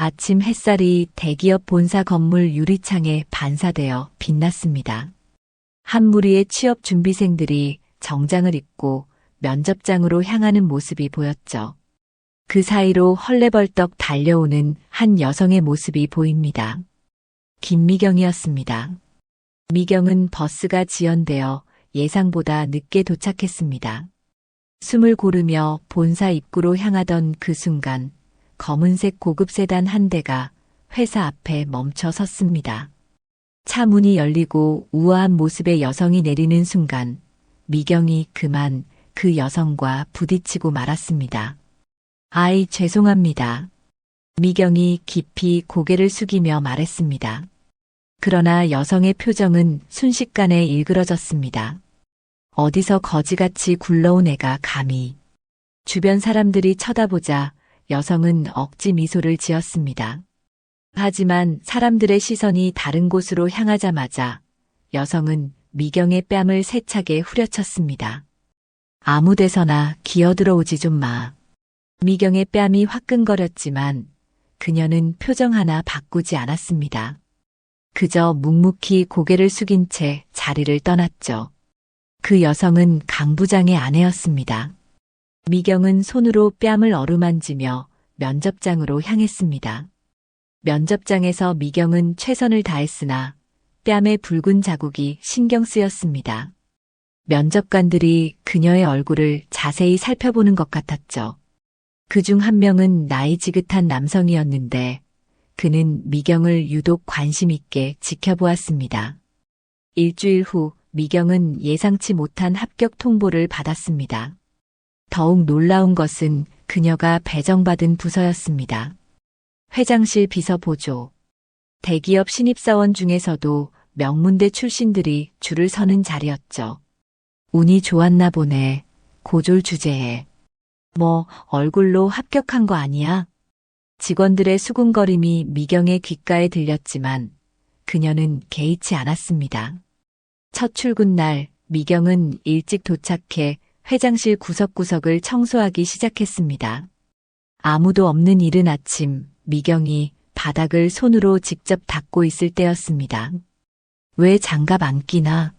아침 햇살이 대기업 본사 건물 유리창에 반사되어 빛났습니다. 한 무리의 취업 준비생들이 정장을 입고 면접장으로 향하는 모습이 보였죠. 그 사이로 헐레벌떡 달려오는 한 여성의 모습이 보입니다. 김미경이었습니다. 미경은 버스가 지연되어 예상보다 늦게 도착했습니다. 숨을 고르며 본사 입구로 향하던 그 순간 검은색 고급 세단 한 대가 회사 앞에 멈춰 섰습니다. 차 문이 열리고 우아한 모습의 여성이 내리는 순간 미경이 그만 그 여성과 부딪히고 말았습니다. 아이, 죄송합니다. 미경이 깊이 고개를 숙이며 말했습니다. 그러나 여성의 표정은 순식간에 일그러졌습니다. 어디서 거지같이 굴러온 애가 감히. 주변 사람들이 쳐다보자 여성은 억지 미소를 지었습니다. 하지만 사람들의 시선이 다른 곳으로 향하자마자 여성은 미경의 뺨을 세차게 후려쳤습니다. 아무 데서나 기어들어오지 좀 마. 미경의 뺨이 화끈거렸지만 그녀는 표정 하나 바꾸지 않았습니다. 그저 묵묵히 고개를 숙인 채 자리를 떠났죠. 그 여성은 강 부장의 아내였습니다. 미경은 손으로 뺨을 어루만지며 면접장으로 향했습니다. 면접장에서 미경은 최선을 다했으나 뺨에 붉은 자국이 신경 쓰였습니다. 면접관들이 그녀의 얼굴을 자세히 살펴보는 것 같았죠. 그중 한 명은 나이 지긋한 남성이었는데 그는 미경을 유독 관심 있게 지켜보았습니다. 일주일 후 미경은 예상치 못한 합격 통보를 받았습니다. 더욱 놀라운 것은 그녀가 배정받은 부서였습니다. 회장실 비서 보조. 대기업 신입사원 중에서도 명문대 출신들이 줄을 서는 자리였죠. 운이 좋았나 보네. 고졸 주제에. 뭐 얼굴로 합격한 거 아니야? 직원들의 수군거림이 미경의 귓가에 들렸지만 그녀는 개의치 않았습니다. 첫 출근 날 미경은 일찍 도착해 회장실 구석구석을 청소하기 시작했습니다. 아무도 없는 이른 아침 미경이 바닥을 손으로 직접 닦고 있을 때였습니다. 왜 장갑 안 끼나?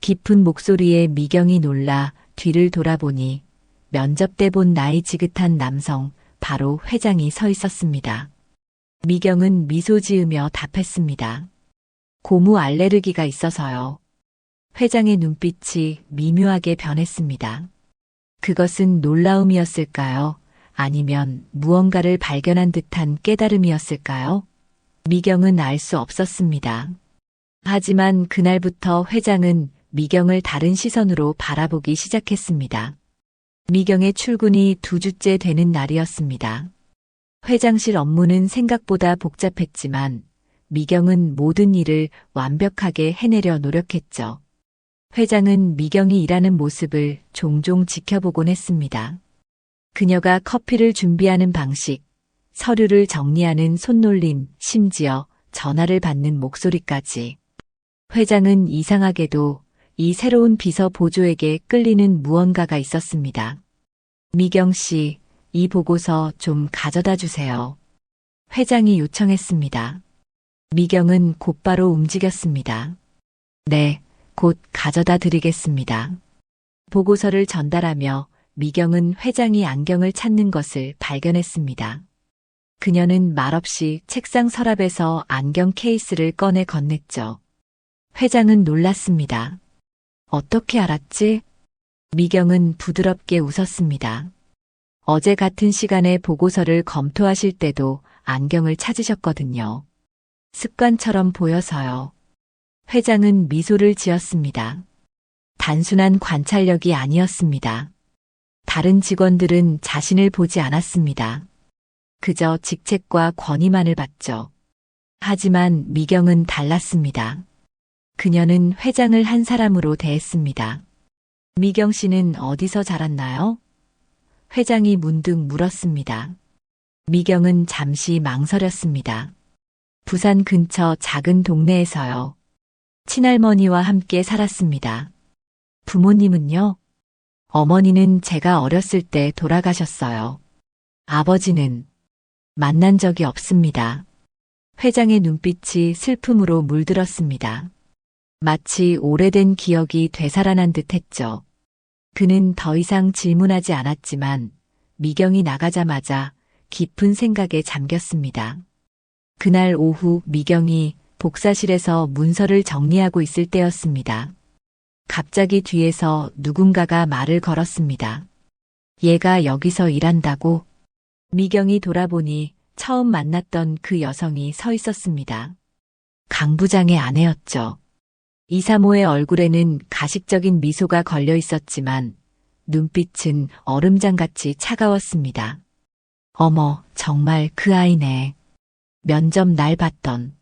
깊은 목소리에 미경이 놀라 뒤를 돌아보니 면접 때 본 나이 지긋한 남성 바로 회장이 서 있었습니다. 미경은 미소 지으며 답했습니다. 고무 알레르기가 있어서요. 회장의 눈빛이 미묘하게 변했습니다. 그것은 놀라움이었을까요? 아니면 무언가를 발견한 듯한 깨달음이었을까요? 미경은 알 수 없었습니다. 하지만 그날부터 회장은 미경을 다른 시선으로 바라보기 시작했습니다. 미경의 출근이 2주째 되는 날이었습니다. 회장실 업무는 생각보다 복잡했지만 미경은 모든 일을 완벽하게 해내려 노력했죠. 회장은 미경이 일하는 모습을 종종 지켜보곤 했습니다. 그녀가 커피를 준비하는 방식, 서류를 정리하는 손놀림, 심지어 전화를 받는 목소리까지. 회장은 이상하게도 이 새로운 비서 보조에게 끌리는 무언가가 있었습니다. 미경 씨, 이 보고서 좀 가져다 주세요. 회장이 요청했습니다. 미경은 곧바로 움직였습니다. 네, 곧 가져다 드리겠습니다. 보고서를 전달하며 미경은 회장이 안경을 찾는 것을 발견했습니다. 그녀는 말없이 책상 서랍에서 안경 케이스를 꺼내 건넸죠. 회장은 놀랐습니다. 어떻게 알았지? 미경은 부드럽게 웃었습니다. 어제 같은 시간에 보고서를 검토하실 때도 안경을 찾으셨거든요. 습관처럼 보여서요. 회장은 미소를 지었습니다. 단순한 관찰력이 아니었습니다. 다른 직원들은 자신을 보지 않았습니다. 그저 직책과 권위만을 봤죠. 하지만 미경은 달랐습니다. 그녀는 회장을 한 사람으로 대했습니다. 미경 씨는 어디서 자랐나요? 회장이 문득 물었습니다. 미경은 잠시 망설였습니다. 부산 근처 작은 동네에서요. 친할머니와 함께 살았습니다. 부모님은요? 어머니는 제가 어렸을 때 돌아가셨어요. 아버지는 만난 적이 없습니다. 회장의 눈빛이 슬픔으로 물들었습니다. 마치 오래된 기억이 되살아난 듯 했죠. 그는 더 이상 질문하지 않았지만 미경이 나가자마자 깊은 생각에 잠겼습니다. 그날 오후 미경이 복사실에서 문서를 정리하고 있을 때였습니다. 갑자기 뒤에서 누군가가 말을 걸었습니다. 얘가 여기서 일한다고? 미경이 돌아보니 처음 만났던 그 여성이 서 있었습니다. 강 부장의 아내였죠. 이사모의 얼굴에는 가식적인 미소가 걸려 있었지만 눈빛은 얼음장같이 차가웠습니다. 어머, 정말 그 아이네. 면접 날 봤던.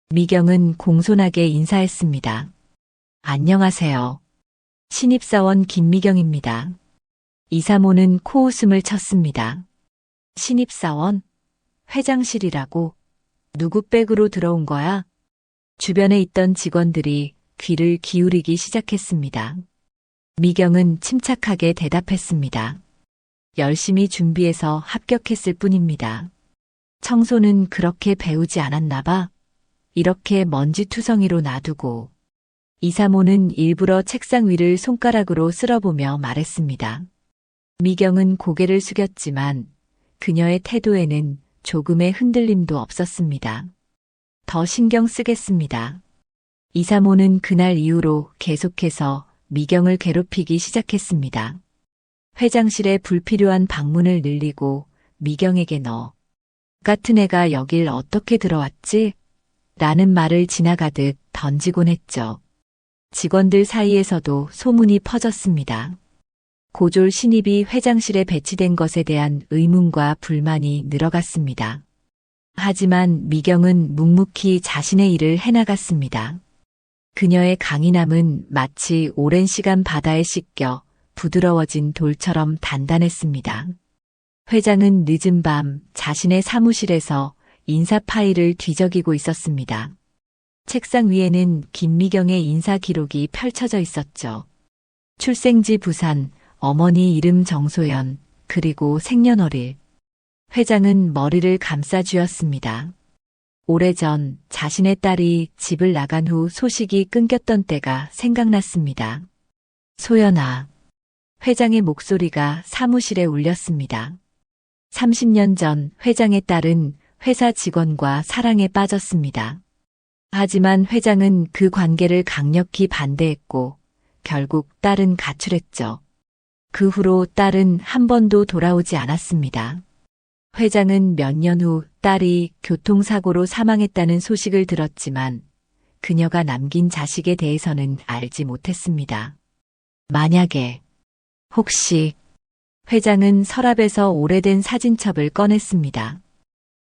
미경은 공손하게 인사했습니다. 안녕하세요. 신입사원 김미경입니다. 이사모는 코웃음을 쳤습니다. 신입사원? 회장실이라고? 누구 백으로 들어온 거야? 주변에 있던 직원들이 귀를 기울이기 시작했습니다. 미경은 침착하게 대답했습니다. 열심히 준비해서 합격했을 뿐입니다. 청소는 그렇게 배우지 않았나 봐. 이렇게 먼지투성이로 놔두고. 이사모는 일부러 책상 위를 손가락으로 쓸어보며 말했습니다. 미경은 고개를 숙였지만 그녀의 태도에는 조금의 흔들림도 없었습니다. 더 신경 쓰겠습니다. 이사모는 그날 이후로 계속해서 미경을 괴롭히기 시작했습니다. 회장실에 불필요한 방문을 늘리고 미경에게 너 같은 애가 여길 어떻게 들어왔지? 라는 말을 지나가듯 던지곤 했죠. 직원들 사이에서도 소문이 퍼졌습니다. 고졸 신입이 회장실에 배치된 것에 대한 의문과 불만이 늘어갔습니다. 하지만 미경은 묵묵히 자신의 일을 해나갔습니다. 그녀의 강인함은 마치 오랜 시간 바다에 씻겨 부드러워진 돌처럼 단단했습니다. 회장은 늦은 밤 자신의 사무실에서 인사 파일을 뒤적이고 있었습니다. 책상 위에는 김미경의 인사 기록이 펼쳐져 있었죠. 출생지 부산, 어머니 이름 정소연, 그리고 생년월일. 회장은 머리를 감싸 쥐었습니다. 오래전 자신의 딸이 집을 나간 후 소식이 끊겼던 때가 생각났습니다. 소연아. 회장의 목소리가 사무실에 울렸습니다. 30년 전 회장의 딸은 회사 직원과 사랑에 빠졌습니다. 하지만 회장은 그 관계를 강력히 반대했고 결국 딸은 가출했죠. 그 후로 딸은 한 번도 돌아오지 않았습니다. 회장은 몇 년 후 딸이 교통사고로 사망했다는 소식을 들었지만 그녀가 남긴 자식에 대해서는 알지 못했습니다. 만약에, 혹시, 회장은 서랍에서 오래된 사진첩을 꺼냈습니다.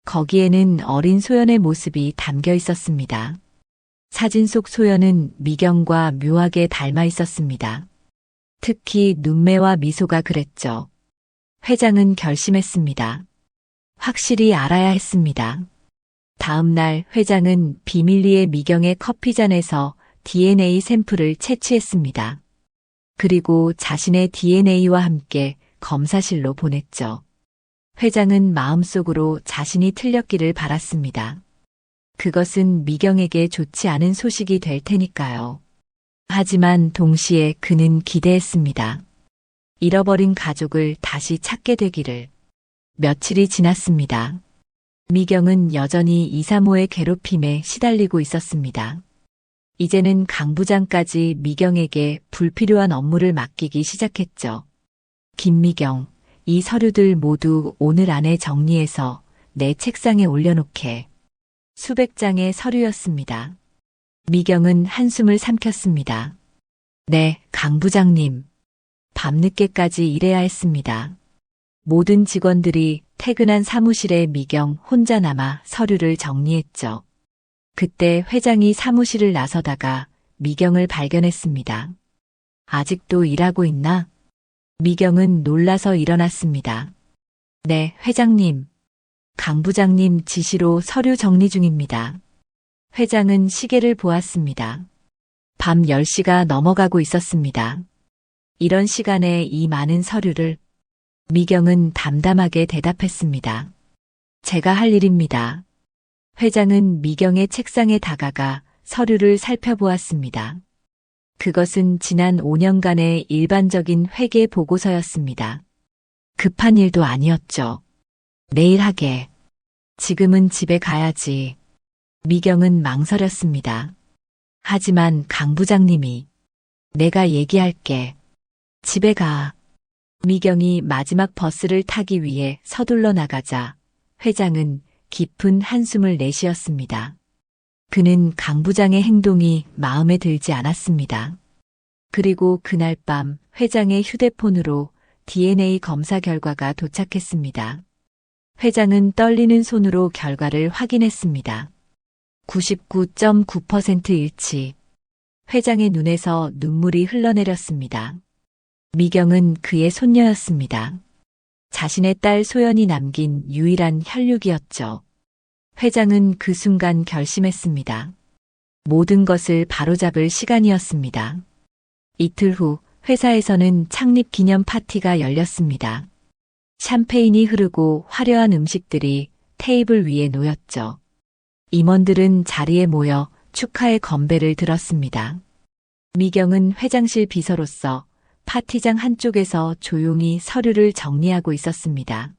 거기에는 어린 소연의 모습이 담겨 있었습니다. 사진 속 소연은 미경과 묘하게 닮아 있었습니다. 특히 눈매와 미소가 그랬죠. 회장은 결심했습니다. 확실히 알아야 했습니다. 다음 날 회장은 비밀리에 미경의 커피잔에서 DNA 샘플을 채취했습니다. 그리고 자신의 DNA와 함께 검사실로 보냈죠. 회장은 마음속으로 자신이 틀렸기를 바랐습니다. 그것은 미경에게 좋지 않은 소식이 될 테니까요. 하지만 동시에 그는 기대했습니다. 잃어버린 가족을 다시 찾게 되기를. 며칠이 지났습니다. 미경은 여전히 이사모의 괴롭힘에 시달리고 있었습니다. 이제는 강 부장까지 미경에게 불필요한 업무를 맡기기 시작했죠. 김미경, 이 서류들 모두 오늘 안에 정리해서 내 책상에 올려놓게. 수백 장의 서류였습니다. 미경은 한숨을 삼켰습니다. 네, 강 부장님. 밤늦게까지 일해야 했습니다. 모든 직원들이 퇴근한 사무실에 미경 혼자 남아 서류를 정리했죠. 그때 회장이 사무실을 나서다가 미경을 발견했습니다. 아직도 일하고 있나? 미경은 놀라서 일어났습니다. 네, 회장님. 강 부장님 지시로 서류 정리 중입니다. 회장은 시계를 보았습니다. 밤 10시가 넘어가고 있었습니다. 이런 시간에 이 많은 서류를. 미경은 담담하게 대답했습니다. 제가 할 일입니다. 회장은 미경의 책상에 다가가 서류를 살펴보았습니다. 그것은 지난 5년간의 일반적인 회계 보고서였습니다. 급한 일도 아니었죠. 내일 하게. 지금은 집에 가야지. 미경은 망설였습니다. 하지만 강 부장님이 내가 얘기할게. 집에 가. 미경이 마지막 버스를 타기 위해 서둘러 나가자 회장은 깊은 한숨을 내쉬었습니다. 그는 강 부장의 행동이 마음에 들지 않았습니다. 그리고 그날 밤 회장의 휴대폰으로 DNA 검사 결과가 도착했습니다. 회장은 떨리는 손으로 결과를 확인했습니다. 99.9% 일치. 회장의 눈에서 눈물이 흘러내렸습니다. 미경은 그의 손녀였습니다. 자신의 딸 소연이 남긴 유일한 혈육이었죠. 회장은 그 순간 결심했습니다. 모든 것을 바로잡을 시간이었습니다. 이틀 후 회사에서는 창립 기념 파티가 열렸습니다. 샴페인이 흐르고 화려한 음식들이 테이블 위에 놓였죠. 임원들은 자리에 모여 축하의 건배를 들었습니다. 미경은 회장실 비서로서 파티장 한쪽에서 조용히 서류를 정리하고 있었습니다.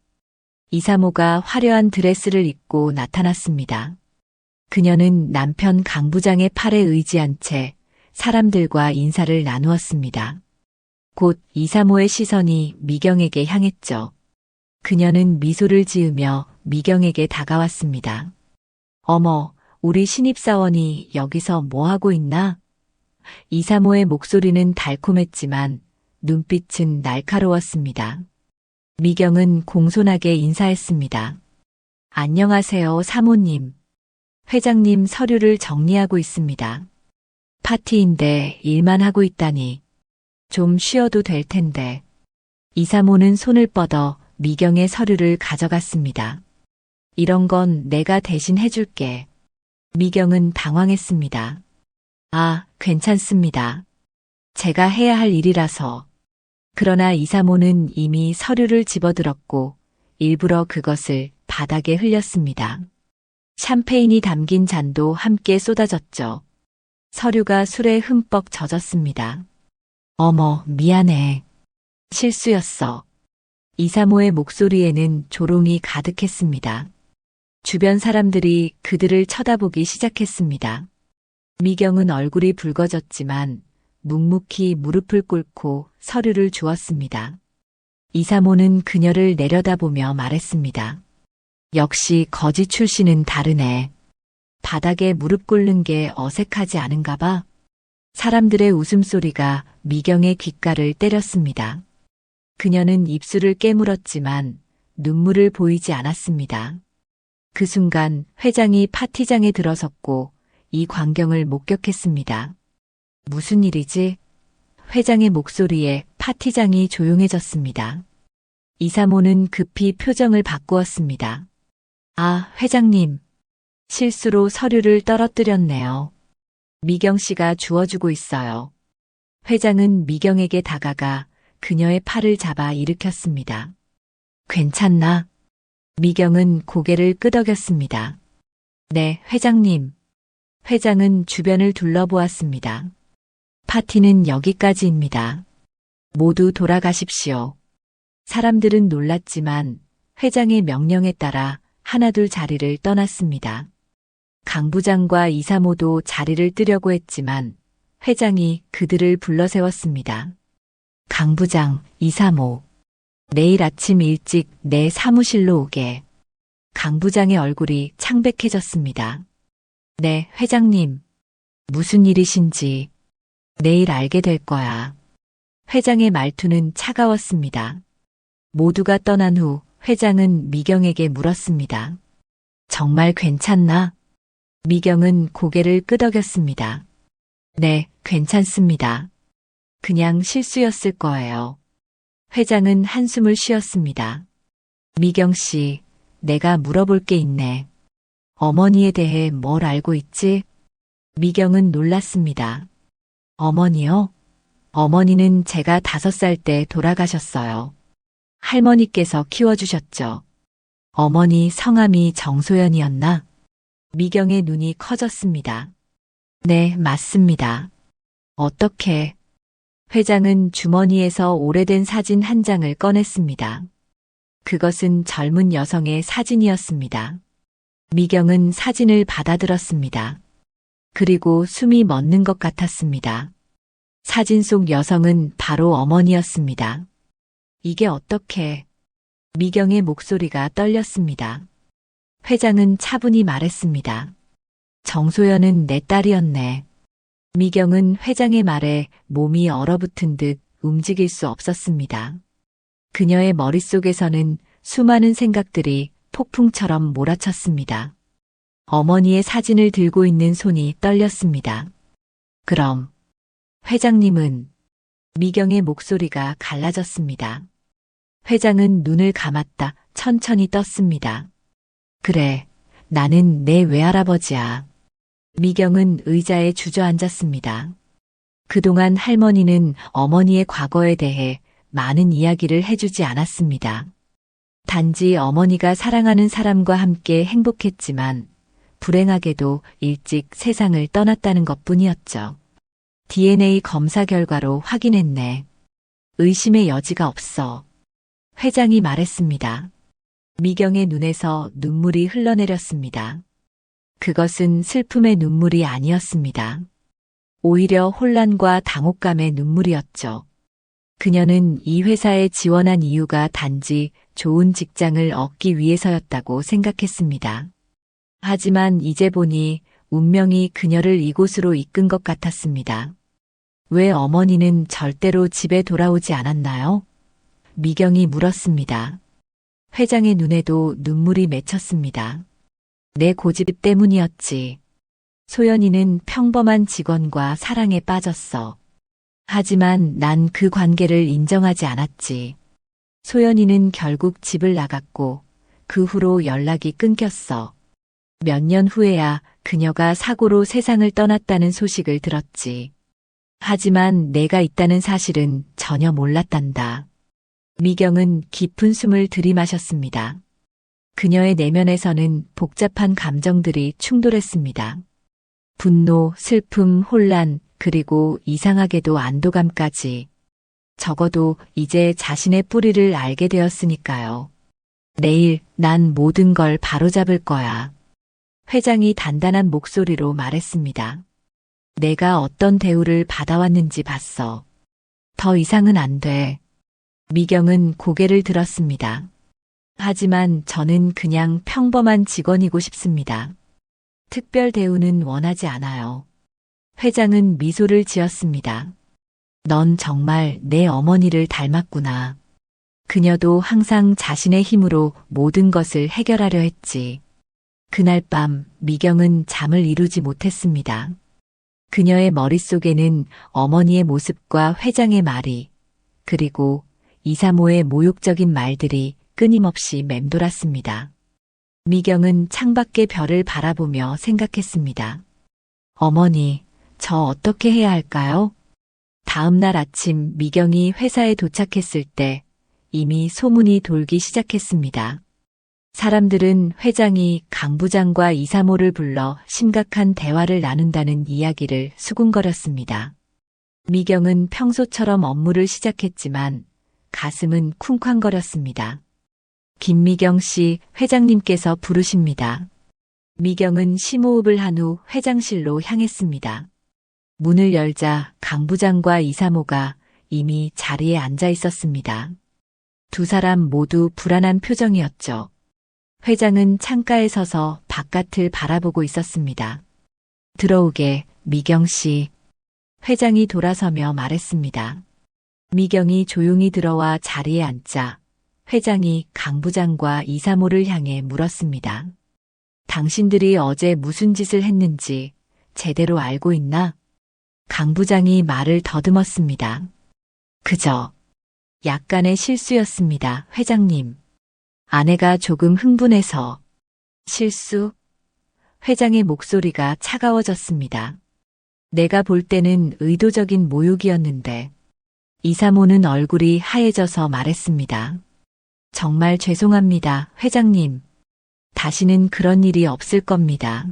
이사모가 화려한 드레스를 입고 나타났습니다. 그녀는 남편 강 부장의 팔에 의지한 채 사람들과 인사를 나누었습니다. 곧 이사모의 시선이 미경에게 향했죠. 그녀는 미소를 지으며 미경에게 다가왔습니다. 어머, 우리 신입사원이 여기서 뭐 하고 있나? 이사모의 목소리는 달콤했지만 눈빛은 날카로웠습니다. 미경은 공손하게 인사했습니다. 안녕하세요, 사모님. 회장님 서류를 정리하고 있습니다. 파티인데 일만 하고 있다니. 좀 쉬어도 될 텐데. 이사모는 손을 뻗어 미경의 서류를 가져갔습니다. 이런 건 내가 대신 해줄게. 미경은 당황했습니다. 아, 괜찮습니다. 제가 해야 할 일이라서. 그러나 이사모는 이미 서류를 집어들었고 일부러 그것을 바닥에 흘렸습니다. 샴페인이 담긴 잔도 함께 쏟아졌죠. 서류가 술에 흠뻑 젖었습니다. 어머, 미안해. 실수였어. 이사모의 목소리에는 조롱이 가득했습니다. 주변 사람들이 그들을 쳐다보기 시작했습니다. 미경은 얼굴이 붉어졌지만 묵묵히 무릎을 꿇고 서류를 주었습니다. 이사모는 그녀를 내려다보며 말했습니다. 역시 거지 출신은 다르네. 바닥에 무릎 꿇는 게 어색하지 않은가 봐. 사람들의 웃음소리가 미경의 귓가를 때렸습니다. 그녀는 입술을 깨물었지만 눈물을 보이지 않았습니다. 그 순간 회장이 파티장에 들어섰고 이 광경을 목격했습니다. 무슨 일이지? 회장의 목소리에 파티장이 조용해졌습니다. 이사모는 급히 표정을 바꾸었습니다. 아, 회장님. 실수로 서류를 떨어뜨렸네요. 미경 씨가 주워주고 있어요. 회장은 미경에게 다가가 그녀의 팔을 잡아 일으켰습니다. 괜찮나? 미경은 고개를 끄덕였습니다. 네, 회장님. 회장은 주변을 둘러보았습니다. 파티는 여기까지입니다. 모두 돌아가십시오. 사람들은 놀랐지만 회장의 명령에 따라 하나둘 자리를 떠났습니다. 강 부장과 이사모도 자리를 뜨려고 했지만 회장이 그들을 불러세웠습니다. 강 부장, 이사모. 내일 아침 일찍 내 사무실로 오게. 강 부장의 얼굴이 창백해졌습니다. 네, 회장님. 무슨 일이신지 내일 알게 될 거야. 회장의 말투는 차가웠습니다. 모두가 떠난 후 회장은 미경에게 물었습니다. 정말 괜찮나? 미경은 고개를 끄덕였습니다. 네, 괜찮습니다. 그냥 실수였을 거예요. 회장은 한숨을 쉬었습니다. 미경 씨, 내가 물어볼 게 있네. 어머니에 대해 뭘 알고 있지? 미경은 놀랐습니다. 어머니요? 어머니는 제가 5살 때 돌아가셨어요. 할머니께서 키워주셨죠. 어머니 성함이 정소연이었나? 미경의 눈이 커졌습니다. 네, 맞습니다. 어떻게? 회장은 주머니에서 오래된 사진 한 장을 꺼냈습니다. 그것은 젊은 여성의 사진이었습니다. 미경은 사진을 받아들었습니다. 그리고 숨이 멎는 것 같았습니다. 사진 속 여성은 바로 어머니였습니다. 이게 어떻게? 미경의 목소리가 떨렸습니다. 회장은 차분히 말했습니다. 정소연은 내 딸이었네. 미경은 회장의 말에 몸이 얼어붙은 듯 움직일 수 없었습니다. 그녀의 머릿속에서는 수많은 생각들이 폭풍처럼 몰아쳤습니다. 어머니의 사진을 들고 있는 손이 떨렸습니다. 그럼 회장님은? 미경의 목소리가 갈라졌습니다. 회장은 눈을 감았다 천천히 떴습니다. 그래, 나는 내 외할아버지야. 미경은 의자에 주저앉았습니다. 그동안 할머니는 어머니의 과거에 대해 많은 이야기를 해주지 않았습니다. 단지 어머니가 사랑하는 사람과 함께 행복했지만 불행하게도 일찍 세상을 떠났다는 것뿐이었죠. DNA 검사 결과로 확인했네. 의심의 여지가 없어. 회장이 말했습니다. 미경의 눈에서 눈물이 흘러내렸습니다. 그것은 슬픔의 눈물이 아니었습니다. 오히려 혼란과 당혹감의 눈물이었죠. 그녀는 이 회사에 지원한 이유가 단지 좋은 직장을 얻기 위해서였다고 생각했습니다. 하지만 이제 보니 운명이 그녀를 이곳으로 이끈 것 같았습니다. 왜 어머니는 절대로 집에 돌아오지 않았나요? 미경이 물었습니다. 회장의 눈에도 눈물이 맺혔습니다. 내 고집 때문이었지. 소연이는 평범한 직원과 사랑에 빠졌어. 하지만 난 그 관계를 인정하지 않았지. 소연이는 결국 집을 나갔고 그 후로 연락이 끊겼어. 몇 년 후에야 그녀가 사고로 세상을 떠났다는 소식을 들었지. 하지만 내가 있다는 사실은 전혀 몰랐단다. 미경은 깊은 숨을 들이마셨습니다. 그녀의 내면에서는 복잡한 감정들이 충돌했습니다. 분노, 슬픔, 혼란, 그리고 이상하게도 안도감까지. 적어도 이제 자신의 뿌리를 알게 되었으니까요. 내일 난 모든 걸 바로잡을 거야. 회장이 단단한 목소리로 말했습니다. 내가 어떤 대우를 받아왔는지 봤어. 더 이상은 안 돼. 미경은 고개를 들었습니다. 하지만 저는 그냥 평범한 직원이고 싶습니다. 특별 대우는 원하지 않아요. 회장은 미소를 지었습니다. 넌 정말 내 어머니를 닮았구나. 그녀도 항상 자신의 힘으로 모든 것을 해결하려 했지. 그날 밤 미경은 잠을 이루지 못했습니다. 그녀의 머릿속에는 어머니의 모습과 회장의 말이, 그리고 이사모의 모욕적인 말들이 끊임없이 맴돌았습니다. 미경은 창밖의 별을 바라보며 생각했습니다. 어머니, 저 어떻게 해야 할까요? 다음 날 아침 미경이 회사에 도착했을 때 이미 소문이 돌기 시작했습니다. 사람들은 회장이 강 부장과 이사모를 불러 심각한 대화를 나눈다는 이야기를 수군거렸습니다. 미경은 평소처럼 업무를 시작했지만 가슴은 쿵쾅거렸습니다. 김미경 씨, 회장님께서 부르십니다. 미경은 심호흡을 한 후 회장실로 향했습니다. 문을 열자 강 부장과 이사모가 이미 자리에 앉아 있었습니다. 두 사람 모두 불안한 표정이었죠. 회장은 창가에 서서 바깥을 바라보고 있었습니다. 들어오게, 미경 씨. 회장이 돌아서며 말했습니다. 미경이 조용히 들어와 자리에 앉자 회장이 강 부장과 이사모를 향해 물었습니다. 당신들이 어제 무슨 짓을 했는지 제대로 알고 있나? 강 부장이 말을 더듬었습니다. 그저 약간의 실수였습니다, 회장님. 아내가 조금 흥분해서. 실수? 회장의 목소리가 차가워졌습니다. 내가 볼 때는 의도적인 모욕이었는데. 이사모는 얼굴이 하얘져서 말했습니다. 정말 죄송합니다, 회장님. 다시는 그런 일이 없을 겁니다.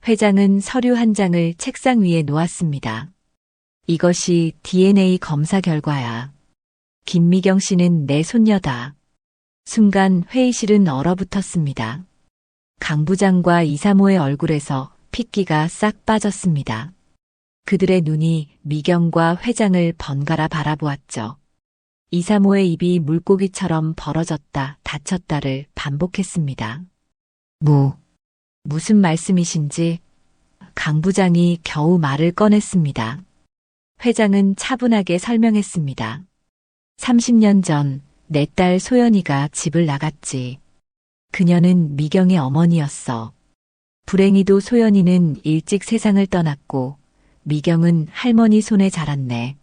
회장은 서류 한 장을 책상 위에 놓았습니다. 이것이 DNA 검사 결과야. 김미경 씨는 내 손녀다. 순간 회의실은 얼어붙었습니다. 강 부장과 이사모의 얼굴에서 핏기가 싹 빠졌습니다. 그들의 눈이 미경과 회장을 번갈아 바라보았죠. 이사모의 입이 물고기처럼 벌어졌다 닫혔다를 반복했습니다. 무슨 말씀이신지 강 부장이 겨우 말을 꺼냈습니다. 회장은 차분하게 설명했습니다. 30년 전 내 딸 소연이가 집을 나갔지. 그녀는 미경의 어머니였어. 불행히도 소연이는 일찍 세상을 떠났고 미경은 할머니 손에 자랐네.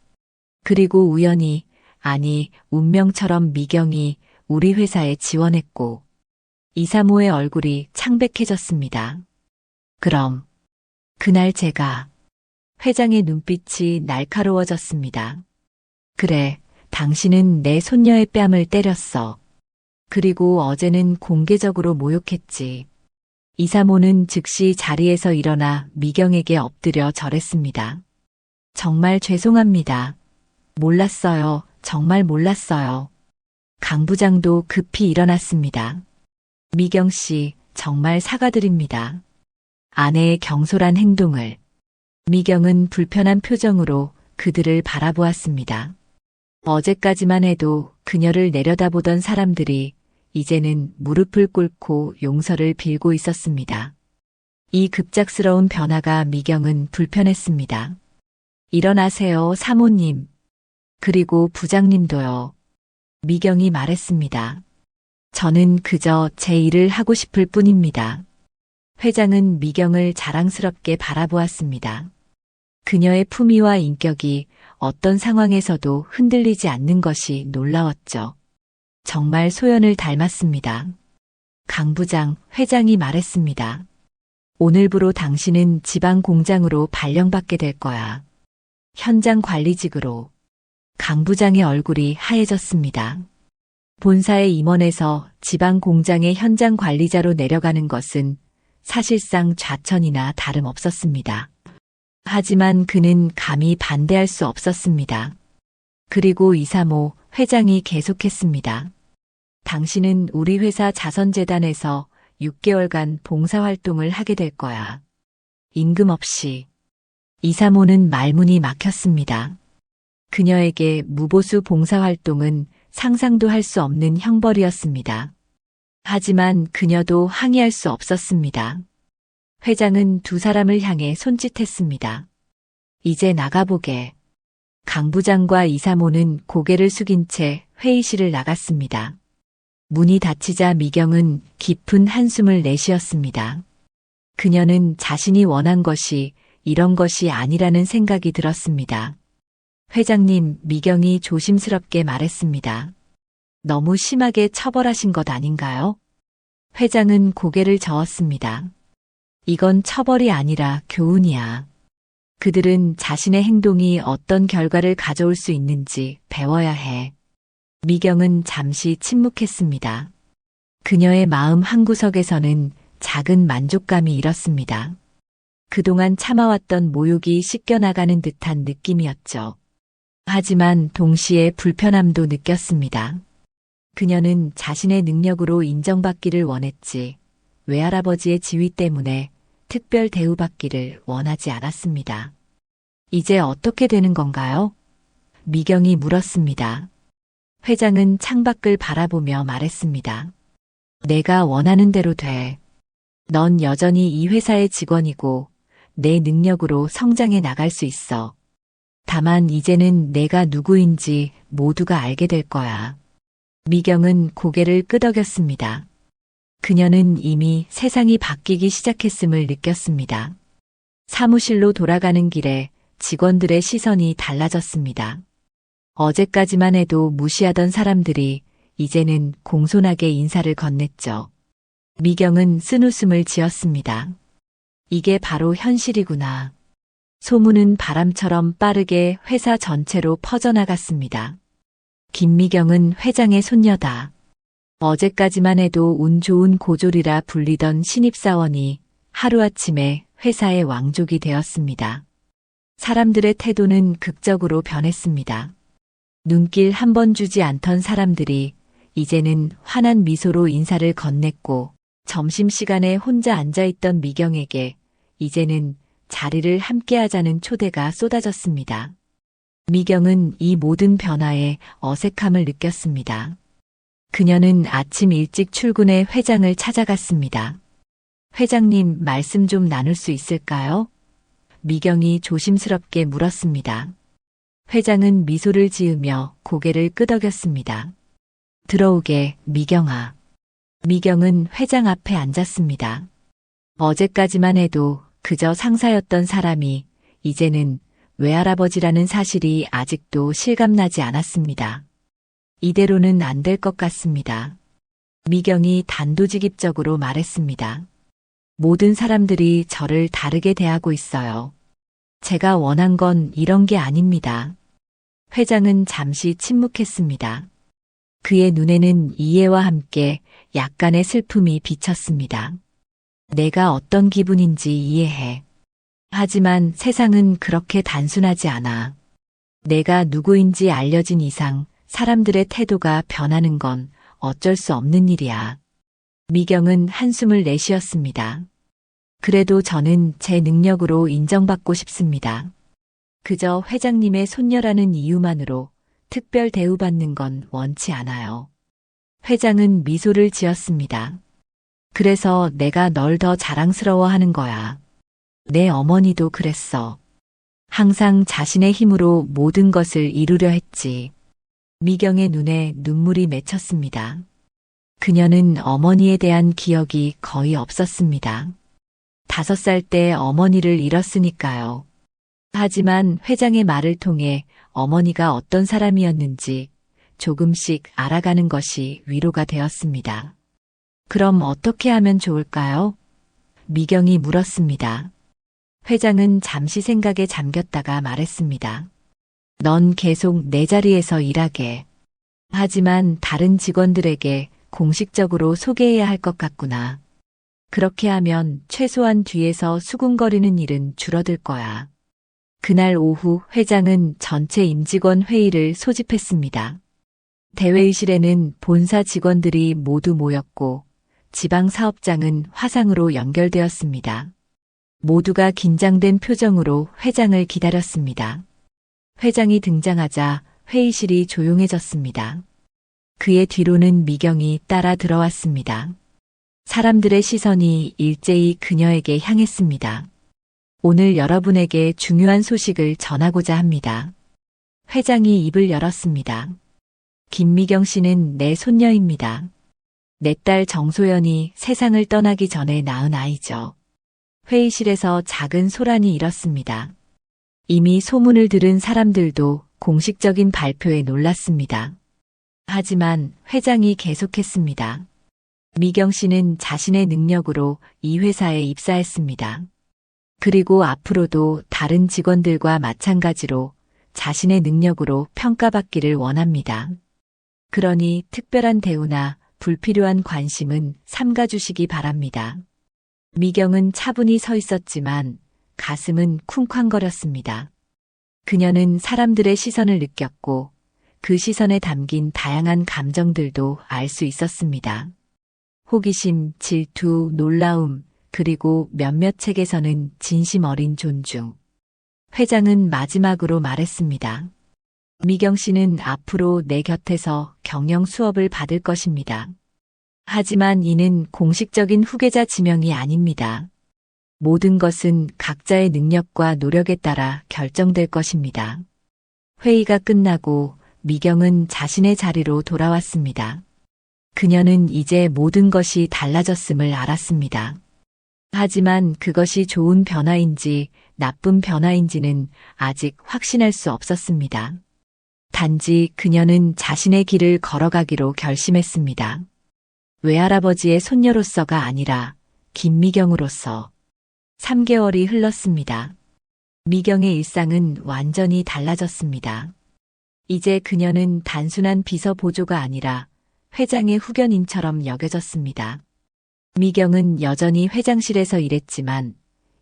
그리고 우연히, 아니 운명처럼 미경이 우리 회사에 지원했고 이사모의 얼굴이 창백해졌습니다. 그럼 그날 제가 회장의 눈빛이 날카로워졌습니다. 그래, 당신은 내 손녀의 뺨을 때렸어. 그리고 어제는 공개적으로 모욕했지. 이사모는 즉시 자리에서 일어나 미경에게 엎드려 절했습니다. 정말 죄송합니다. 몰랐어요. 정말 몰랐어요. 강 부장도 급히 일어났습니다. 미경 씨, 정말 사과드립니다. 아내의 경솔한 행동을. 미경은 불편한 표정으로 그들을 바라보았습니다. 어제까지만 해도 그녀를 내려다보던 사람들이 이제는 무릎을 꿇고 용서를 빌고 있었습니다. 이 급작스러운 변화가 미경은 불편했습니다. 일어나세요, 사모님. 그리고 부장님도요. 미경이 말했습니다. 저는 그저 제 일을 하고 싶을 뿐입니다. 회장은 미경을 자랑스럽게 바라보았습니다. 그녀의 품위와 인격이 어떤 상황에서도 흔들리지 않는 것이 놀라웠죠. 정말 소연을 닮았습니다. 강 부장, 회장이 말했습니다. 오늘부로 당신은 지방 공장으로 발령받게 될 거야. 현장 관리직으로. 강 부장의 얼굴이 하얘졌습니다. 본사의 임원에서 지방 공장의 현장 관리자로 내려가는 것은 사실상 좌천이나 다름없었습니다. 하지만 그는 감히 반대할 수 없었습니다. 그리고 이사모 회장이 계속했습니다. 당신은 우리 회사 자선재단에서 6개월간 봉사활동을 하게 될 거야. 임금 없이. 이사모는 말문이 막혔습니다. 그녀에게 무보수 봉사활동은 상상도 할 수 없는 형벌이었습니다. 하지만 그녀도 항의할 수 없었습니다. 회장은 두 사람을 향해 손짓했습니다. 이제 나가보게. 강 부장과 이사모는 고개를 숙인 채 회의실을 나갔습니다. 문이 닫히자 미경은 깊은 한숨을 내쉬었습니다. 그녀는 자신이 원한 것이 이런 것이 아니라는 생각이 들었습니다. 회장님, 미경이 조심스럽게 말했습니다. 너무 심하게 처벌하신 것 아닌가요? 회장은 고개를 저었습니다. 이건 처벌이 아니라 교훈이야. 그들은 자신의 행동이 어떤 결과를 가져올 수 있는지 배워야 해. 미경은 잠시 침묵했습니다. 그녀의 마음 한구석에서는 작은 만족감이 일었습니다. 그동안 참아왔던 모욕이 씻겨나가는 듯한 느낌이었죠. 하지만 동시에 불편함도 느꼈습니다. 그녀는 자신의 능력으로 인정받기를 원했지, 외할아버지의 지위 때문에 특별 대우받기를 원하지 않았습니다. 이제 어떻게 되는 건가요? 미경이 물었습니다. 회장은 창밖을 바라보며 말했습니다. 내가 원하는 대로 돼. 넌 여전히 이 회사의 직원이고 내 능력으로 성장해 나갈 수 있어. 다만 이제는 내가 누구인지 모두가 알게 될 거야. 미경은 고개를 끄덕였습니다. 그녀는 이미 세상이 바뀌기 시작했음을 느꼈습니다. 사무실로 돌아가는 길에 직원들의 시선이 달라졌습니다. 어제까지만 해도 무시하던 사람들이 이제는 공손하게 인사를 건넸죠. 미경은 쓴웃음을 지었습니다. 이게 바로 현실이구나. 소문은 바람처럼 빠르게 회사 전체로 퍼져나갔습니다. 김미경은 회장의 손녀다. 어제까지만 해도 운 좋은 고졸이라 불리던 신입사원이 하루아침에 회사의 왕족이 되었습니다. 사람들의 태도는 극적으로 변했습니다. 눈길 한 번 주지 않던 사람들이 이제는 환한 미소로 인사를 건넸고, 점심시간에 혼자 앉아있던 미경에게 이제는 자리를 함께하자는 초대가 쏟아졌습니다. 미경은 이 모든 변화에 어색함을 느꼈습니다. 그녀는 아침 일찍 출근해 회장을 찾아갔습니다. 회장님, 말씀 좀 나눌 수 있을까요? 미경이 조심스럽게 물었습니다. 회장은 미소를 지으며 고개를 끄덕였습니다. 들어오게, 미경아. 미경은 회장 앞에 앉았습니다. 어제까지만 해도 그저 상사였던 사람이 이제는 외할아버지라는 사실이 아직도 실감나지 않았습니다. 이대로는 안 될 것 같습니다. 미경이 단도직입적으로 말했습니다. 모든 사람들이 저를 다르게 대하고 있어요. 제가 원한 건 이런 게 아닙니다. 회장은 잠시 침묵했습니다. 그의 눈에는 이해와 함께 약간의 슬픔이 비쳤습니다. 내가 어떤 기분인지 이해해. 하지만 세상은 그렇게 단순하지 않아. 내가 누구인지 알려진 이상 사람들의 태도가 변하는 건 어쩔 수 없는 일이야. 미경은 한숨을 내쉬었습니다. 그래도 저는 제 능력으로 인정받고 싶습니다. 그저 회장님의 손녀라는 이유만으로 특별 대우받는 건 원치 않아요. 회장은 미소를 지었습니다. 그래서 내가 널 더 자랑스러워하는 거야. 내 어머니도 그랬어. 항상 자신의 힘으로 모든 것을 이루려 했지. 미경의 눈에 눈물이 맺혔습니다. 그녀는 어머니에 대한 기억이 거의 없었습니다. 5살 때 어머니를 잃었으니까요. 하지만 회장의 말을 통해 어머니가 어떤 사람이었는지 조금씩 알아가는 것이 위로가 되었습니다. 그럼 어떻게 하면 좋을까요? 미경이 물었습니다. 회장은 잠시 생각에 잠겼다가 말했습니다. 넌 계속 내 자리에서 일하게. 하지만 다른 직원들에게 공식적으로 소개해야 할 것 같구나. 그렇게 하면 최소한 뒤에서 수군거리는 일은 줄어들 거야. 그날 오후 회장은 전체 임직원 회의를 소집했습니다. 대회의실에는 본사 직원들이 모두 모였고 지방 사업장은 화상으로 연결되었습니다. 모두가 긴장된 표정으로 회장을 기다렸습니다. 회장이 등장하자 회의실이 조용해졌습니다. 그의 뒤로는 미경이 따라 들어왔습니다. 사람들의 시선이 일제히 그녀에게 향했습니다. 오늘 여러분에게 중요한 소식을 전하고자 합니다. 회장이 입을 열었습니다. 김미경 씨는 내 손녀입니다. 내 딸 정소연이 세상을 떠나기 전에 낳은 아이죠. 회의실에서 작은 소란이 일었습니다. 이미 소문을 들은 사람들도 공식적인 발표에 놀랐습니다. 하지만 회장이 계속했습니다. 미경 씨는 자신의 능력으로 이 회사에 입사했습니다. 그리고 앞으로도 다른 직원들과 마찬가지로 자신의 능력으로 평가받기를 원합니다. 그러니 특별한 대우나 불필요한 관심은 삼가주시기 바랍니다. 미경은 차분히 서 있었지만 가슴은 쿵쾅거렸습니다. 그녀는 사람들의 시선을 느꼈고 그 시선에 담긴 다양한 감정들도 알 수 있었습니다. 호기심, 질투, 놀라움, 그리고 몇몇 책에서는 진심 어린 존중. 회장은 마지막으로 말했습니다. 미경 씨는 앞으로 내 곁에서 경영 수업을 받을 것입니다. 하지만 이는 공식적인 후계자 지명이 아닙니다. 모든 것은 각자의 능력과 노력에 따라 결정될 것입니다. 회의가 끝나고 미경은 자신의 자리로 돌아왔습니다. 그녀는 이제 모든 것이 달라졌음을 알았습니다. 하지만 그것이 좋은 변화인지 나쁜 변화인지는 아직 확신할 수 없었습니다. 단지 그녀는 자신의 길을 걸어가기로 결심했습니다. 외할아버지의 손녀로서가 아니라 김미경으로서. 3개월이 흘렀습니다. 미경의 일상은 완전히 달라졌습니다. 이제 그녀는 단순한 비서 보조가 아니라 회장의 후견인처럼 여겨졌습니다. 미경은 여전히 회장실에서 일했지만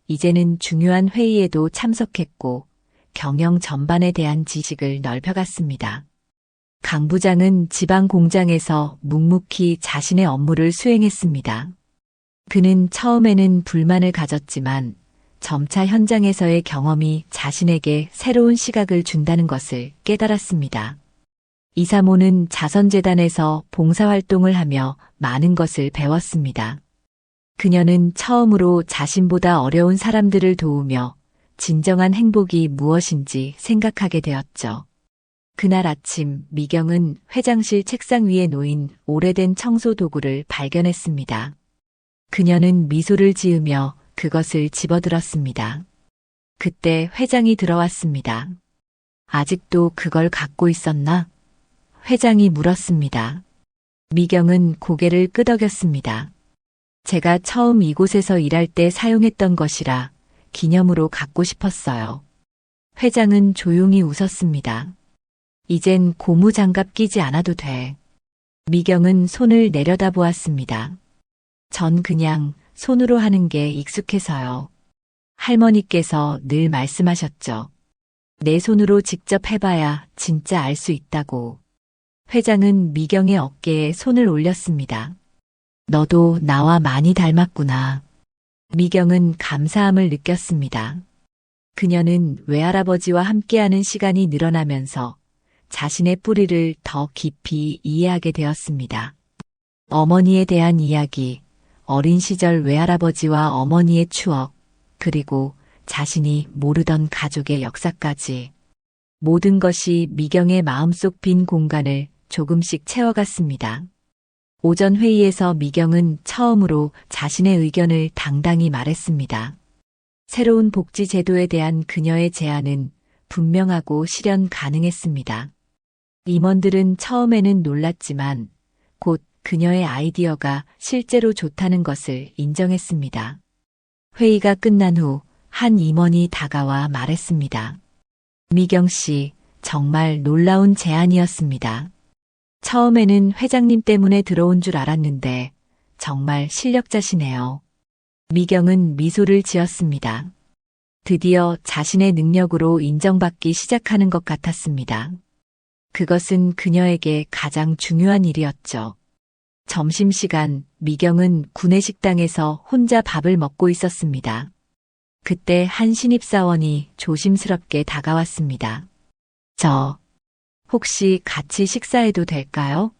이제는 중요한 회의에도 참석했고 경영 전반에 대한 지식을 넓혀갔습니다. 강 부장은 지방 공장에서 묵묵히 자신의 업무를 수행했습니다. 그는 처음에는 불만을 가졌지만 점차 현장에서의 경험이 자신에게 새로운 시각을 준다는 것을 깨달았습니다. 이사모는 자선재단에서 봉사활동을 하며 많은 것을 배웠습니다. 그녀는 처음으로 자신보다 어려운 사람들을 도우며 진정한 행복이 무엇인지 생각하게 되었죠. 그날 아침 미경은 회장실 책상 위에 놓인 오래된 청소 도구를 발견했습니다. 그녀는 미소를 지으며 그것을 집어들었습니다. 그때 회장이 들어왔습니다. 아직도 그걸 갖고 있었나? 회장이 물었습니다. 미경은 고개를 끄덕였습니다. 제가 처음 이곳에서 일할 때 사용했던 것이라 기념으로 갖고 싶었어요. 회장은 조용히 웃었습니다. 이젠 고무장갑 끼지 않아도 돼. 미경은 손을 내려다보았습니다. 전 그냥 손으로 하는 게 익숙해서요. 할머니께서 늘 말씀하셨죠. 내 손으로 직접 해봐야 진짜 알 수 있다고. 회장은 미경의 어깨에 손을 올렸습니다. 너도 나와 많이 닮았구나. 미경은 감사함을 느꼈습니다. 그녀는 외할아버지와 함께하는 시간이 늘어나면서 자신의 뿌리를 더 깊이 이해하게 되었습니다. 어머니에 대한 이야기, 어린 시절 외할아버지와 어머니의 추억, 그리고 자신이 모르던 가족의 역사까지 모든 것이 미경의 마음속 빈 공간을 조금씩 채워갔습니다. 오전 회의에서 미경은 처음으로 자신의 의견을 당당히 말했습니다. 새로운 복지 제도에 대한 그녀의 제안은 분명하고 실현 가능했습니다. 임원들은 처음에는 놀랐지만 곧 그녀의 아이디어가 실제로 좋다는 것을 인정했습니다. 회의가 끝난 후 한 임원이 다가와 말했습니다. 미경 씨, 정말 놀라운 제안이었습니다. 처음에는 회장님 때문에 들어온 줄 알았는데 정말 실력자시네요. 미경은 미소를 지었습니다. 드디어 자신의 능력으로 인정받기 시작하는 것 같았습니다. 그것은 그녀에게 가장 중요한 일이었죠. 점심시간 미경은 구내식당에서 혼자 밥을 먹고 있었습니다. 그때 한 신입사원이 조심스럽게 다가왔습니다. 혹시 같이 식사해도 될까요?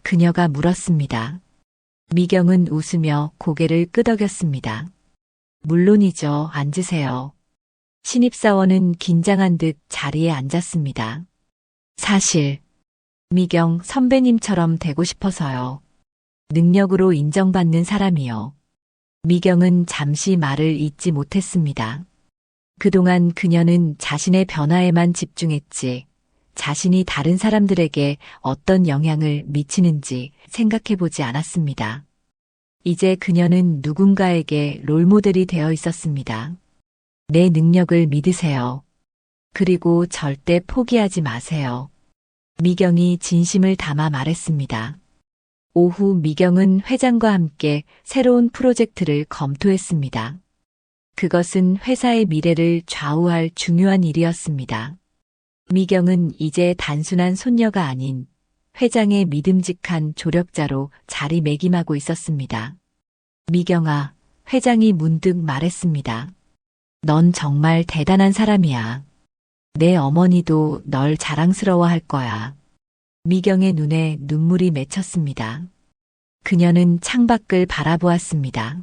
그녀가 물었습니다. 미경은 웃으며 고개를 끄덕였습니다. 물론이죠. 앉으세요. 신입사원은 긴장한 듯 자리에 앉았습니다. 사실 미경 선배님처럼 되고 싶어서요. 능력으로 인정받는 사람이요. 미경은 잠시 말을 잇지 못했습니다. 그동안 그녀는 자신의 변화에만 집중했지 자신이 다른 사람들에게 어떤 영향을 미치는지 생각해보지 않았습니다. 이제 그녀는 누군가에게 롤모델이 되어 있었습니다. 내 능력을 믿으세요. 그리고 절대 포기하지 마세요. 미경이 진심을 담아 말했습니다. 오후 미경은 회장과 함께 새로운 프로젝트를 검토했습니다. 그것은 회사의 미래를 좌우할 중요한 일이었습니다. 미경은 이제 단순한 손녀가 아닌 회장의 믿음직한 조력자로 자리매김하고 있었습니다. 미경아, 회장이 문득 말했습니다. 넌 정말 대단한 사람이야. 내 어머니도 널 자랑스러워할 거야. 미경의 눈에 눈물이 맺혔습니다. 그녀는 창밖을 바라보았습니다.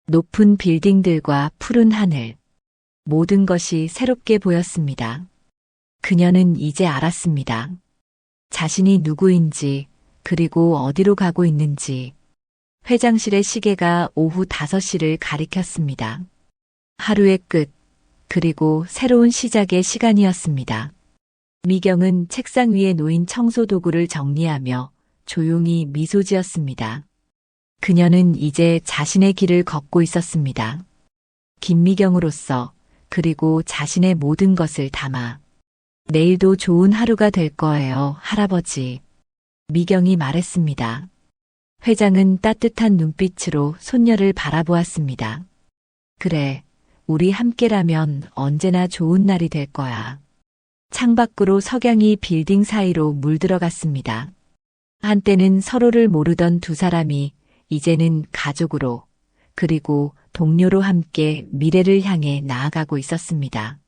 높은 빌딩들과 푸른 하늘, 모든 것이 새롭게 보였습니다. 그녀는 이제 알았습니다. 자신이 누구인지, 그리고 어디로 가고 있는지. 회장실의 시계가 오후 5시를 가리켰습니다. 하루의 끝, 그리고 새로운 시작의 시간이었습니다. 미경은 책상 위에 놓인 청소 도구를 정리하며 조용히 미소 지었습니다. 그녀는 이제 자신의 길을 걷고 있었습니다. 김미경으로서, 그리고 자신의 모든 것을 담아. 내일도 좋은 하루가 될 거예요, 할아버지. 미경이 말했습니다. 회장은 따뜻한 눈빛으로 손녀를 바라보았습니다. 그래, 우리 함께라면 언제나 좋은 날이 될 거야. 창밖으로 석양이 빌딩 사이로 물들어갔습니다. 한때는 서로를 모르던 두 사람이 이제는 가족으로, 그리고 동료로 함께 미래를 향해 나아가고 있었습니다.